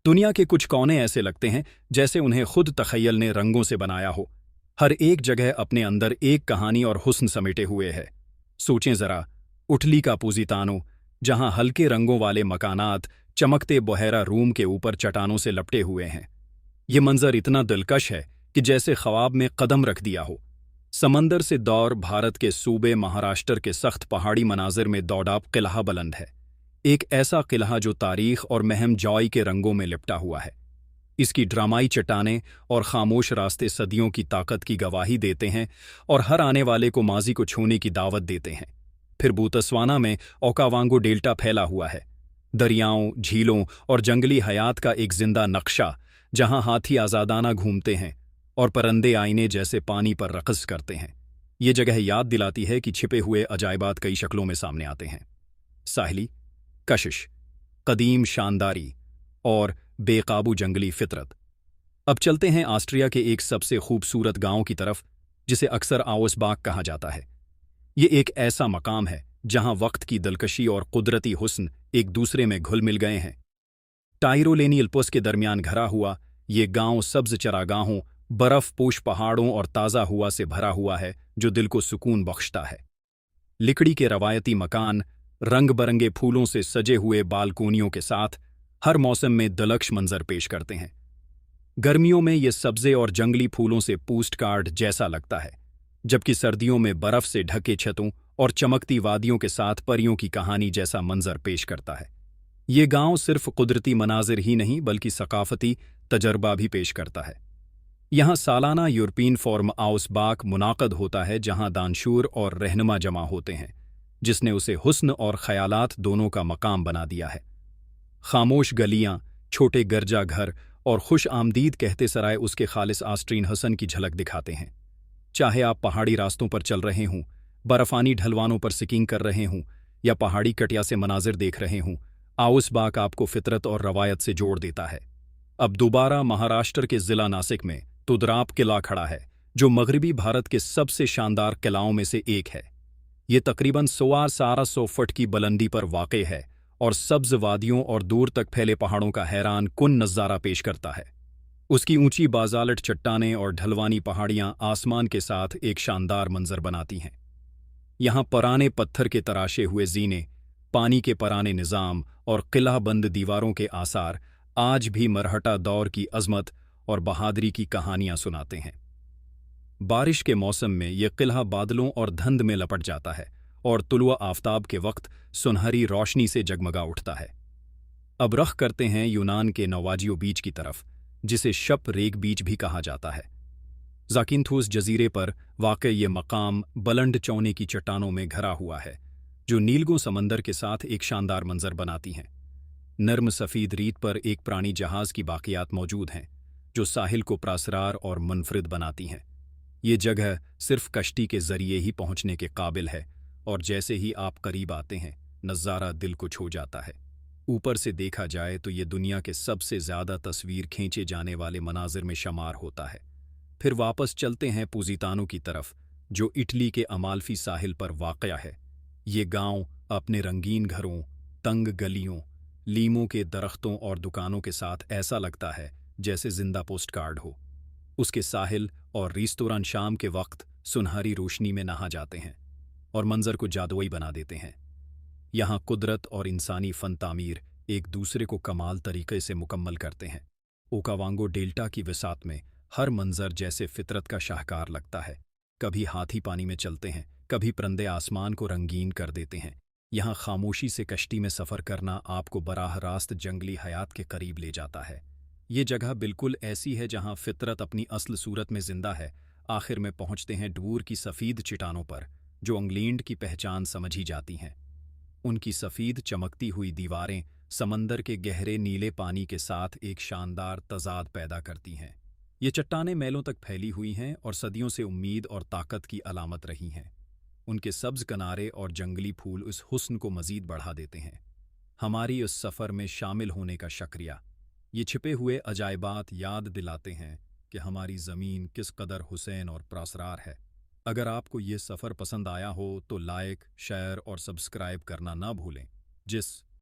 दुनिया के कुछ कोने ऐसे लगते हैं जैसे उन्हें खुद तख़य्युल ने रंगों से बनाया हो। हर एक जगह अपने अंदर एक कहानी और हुस्न समेटे हुए है। सोचें ज़रा, इटली का पूजितानो, जहां हल्के रंगों वाले मकानात चमकते बहेरा रूम के ऊपर चट्टानों से लपटे हुए हैं। ये मंजर इतना दिलकश है कि जैसे ख्वाब में कदम रख दिया हो। समंदर से दौर भारत के सूबे महाराष्ट्र के सख्त पहाड़ी मनाजिर में दौड़ाब किला बुलंद है। एक ऐसा किला जो तारीख और महम जॉय के रंगों में लिपटा हुआ है। इसकी ड्रामाई चट्टानें और खामोश रास्ते सदियों की ताकत की गवाही देते हैं और हर आने वाले को माजी को छूने की दावत देते हैं। फिर बोत्सवाना में ओकावांगो डेल्टा फैला हुआ है, दरियाओं, झीलों और जंगली हयात का एक जिंदा नक्शा, जहां हाथी आज़ादाना घूमते हैं और परिंदे आईने जैसे पानी पर रक़्स करते हैं। ये जगह याद दिलाती है कि छिपे हुए अजायबात कई शक्लों में सामने आते हैं। साहिली, कशिश, कदीम शानदारी और बेकाबू जंगली फितरत। अब चलते हैं ऑस्ट्रिया के एक सबसे खूबसूरत गांव की तरफ, जिसे अक्सर आउसबाक कहा जाता है। ये एक ऐसा मकाम है जहां वक्त की दिलकशी और कुदरती हुस्न एक दूसरे में घुल मिल गए हैं। टाइरोलेनी अल्प्स के दरमियान घरा हुआ ये गांव सब्ज चरागाहों, बर्फ पोश पहाड़ों और ताज़ा हुआ से भरा हुआ है, जो दिल को सुकून बख्शता है। लकड़ी के रवायती मकान, रंग बरंगे फूलों से सजे हुए बालकोनियों के साथ हर मौसम में दिलकश मंजर पेश करते हैं। गर्मियों में ये सब्जे और जंगली फूलों से पोस्टकार्ड जैसा लगता है, जबकि सर्दियों में बर्फ से ढके छतों और चमकती वादियों के साथ परियों की कहानी जैसा मंजर पेश करता है। ये गांव सिर्फ कुदरती मनाजिर ही नहीं बल्कि सकाफती तजर्बा भी पेश करता है। यहाँ सालाना यूरोपियन फोरम आउसबाक मुनाकद होता है, जहाँ दानशूर और रहनुमा जमा होते हैं, जिसने उसे हुस्न और ख्यालात दोनों का मकाम बना दिया है। खामोश गलियाँ, छोटे गिरजा घर और खुश आमदीद कहते सराय उसके खालिस ऑस्ट्रियन हसन की झलक दिखाते हैं। चाहे आप पहाड़ी रास्तों पर चल रहे हों, बर्फानी ढलवानों पर स्कीइंग कर रहे हों या पहाड़ी कटिया से मनाजिर देख रहे हों, आउसबाक आपको फितरत और रवायत से जोड़ देता है। अब दोबारा महाराष्ट्र के ज़िला नासिक में तुदराप किला खड़ा है, जो मगरबी भारत के सबसे शानदार किलाओं में से एक है। ये तकरीबन 1600 फुट की बुलंदी पर वाक़े है और सब्ज वादियों और दूर तक फैले पहाड़ों का हैरान कुन नज़ारा पेश करता है। उसकी ऊंची बाजालट चट्टानें और ढलवानी पहाड़ियां आसमान के साथ एक शानदार मंजर बनाती हैं। यहाँ पुराने पत्थर के तराशे हुए जीने, पानी के पुराने निज़ाम और किला बंद दीवारों के आसार आज भी मरहटा दौर की अजमत और बहादुरी की कहानियां सुनाते हैं। बारिश के मौसम में यह किला बादलों और धुंध में लपट जाता है और तुलुआ आफताब के वक्त सुनहरी रोशनी से जगमगा उठता है। अब रख करते हैं यूनान के नवाजियो बीच की तरफ, जिसे शप रेग बीच भी कहा जाता है। ज़ाकिंथोस जजीरे पर वाक़ ये मकाम बुलंद चौने की चट्टानों में घरा हुआ है, जो नीलगो समंदर के साथ एक शानदार मंजर बनाती हैं। नर्म सफ़ीद रीत पर एक पुरानी जहाज की बाक़ियात मौजूद हैं, जो साहिल को प्रासरार और मुनफरिद बनाती हैं। ये जगह सिर्फ कश्ती के ज़रिए ही पहुँचने के काबिल है, और जैसे ही आप करीब आते हैं नज़ारा दिल को छू जाता है। ऊपर से देखा जाए तो ये दुनिया के सबसे ज़्यादा तस्वीर खींचे जाने वाले मनाजिर में शुमार होता है। फिर वापस चलते हैं पूजितानो की तरफ, जो इटली के अमाल्फी साहिल पर वाक़या है। ये गांव अपने रंगीन घरों, तंग गलियों, लीमों के दरख्तों और दुकानों के साथ ऐसा लगता है जैसे जिंदा पोस्टकार्ड हो। उसके साहिल और रेस्तोरां शाम के वक्त सुनहरी रोशनी में नहा जाते हैं और मंजर को जादुई बना देते हैं। यहाँ कुदरत और इंसानी फन तामीर एक दूसरे को कमाल तरीके से मुकम्मल करते हैं। ओकावांगो डेल्टा की विसात में हर मंजर जैसे फितरत का शाहकार लगता है। कभी हाथी पानी में चलते हैं, कभी परिंदे आसमान को रंगीन कर देते हैं। यहाँ खामोशी से कश्ती में सफ़र करना आपको बराह रास्त जंगली हयात के करीब ले जाता है। ये जगह बिल्कुल ऐसी है जहाँ फितरत अपनी असल सूरत में जिंदा है। आखिर में पहुँचते हैं दूर की सफ़ीद चट्टानों पर, जो इंग्लैंड की पहचान समझी जाती हैं। उनकी सफ़ीद चमकती हुई दीवारें समंदर के गहरे नीले पानी के साथ एक शानदार तज़ाद पैदा करती हैं। ये चट्टानें मैलों तक फैली हुई हैं और सदियों से उम्मीद और ताकत की अलामत रही हैं। उनके सब्ज़ किनारे और जंगली फूल उस हुस्न को मज़ीद बढ़ा देते हैं। हमारी उस सफ़र में शामिल होने का शुक्रिया। ये छिपे हुए अजायबात याद दिलाते हैं कि हमारी ज़मीन किस कदर हुसैन और प्रासरार है। अगर आपको ये सफ़र पसंद आया हो तो लाइक, शेयर और सब्सक्राइब करना ना भूलें। जिस